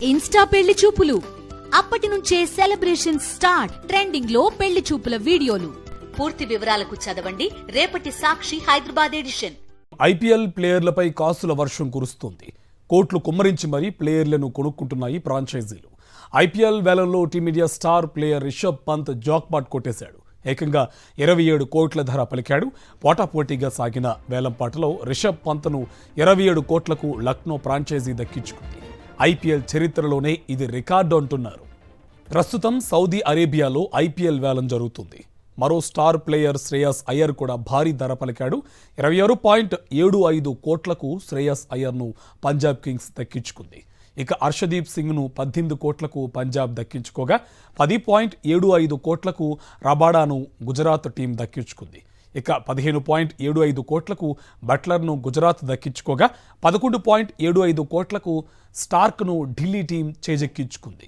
Insta పెళ్లి చూపులు అప్పటి నుంచే సెలబ్రేషన్ స్టార్ట్. ట్రెండింగ్ లో పెళ్లి చూపుల వీడియోలు. పూర్తి వివరాలకు చదవండి రేపటి సాక్షి హైదరాబాద్ ఎడిషన్. ఐపీఎల్ ప్లేయర్లపై కాసుల వర్షం కురుస్తోంది. కోట్లు కుమ్మరించి మరీ ప్లేయర్లను కొనుక్కుంటున్నాయి ఫ్రాంచైజీలు. ఐపీఎల్ వేలంలో Team India star player Rishabh Pant jackpot కొట్టేశాడు. ఏకంగా 27 కోట్ల ధర పలికాడు. పోటాపోటీగా సాగిన వేలంపాటలో రిషబ్ పంత్ను 27 కోట్లకు లక్నో ఫ్రాంచైజీ దక్కించుకుంది. ఐపీఎల్ చరిత్రలోనే ఇది రికార్డు అంటున్నారు. ప్రస్తుతం సౌదీ అరేబియాలో ఐపీఎల్ వేలం జరుగుతుంది. మరో స్టార్ ప్లేయర్ శ్రేయస్ అయ్యర్ కూడా భారీ ధర పలికాడు. 26.75 కోట్లకు శ్రేయస్ అయ్యర్ను పంజాబ్ కింగ్స్ దక్కించుకుంది. ఇక హర్షదీప్ సింగ్ను 18 కోట్లకు పంజాబ్ దక్కించుకోగా 10.75 కోట్లకు రబాడాను గుజరాత్ టీం దక్కించుకుంది. ఇక 15.75 కోట్లకు బట్లర్ను గుజరాత్ దక్కించుకోగా 11.75 కోట్లకు స్టార్క్ను ఢిల్లీ టీం చేజెక్కించుకుంది.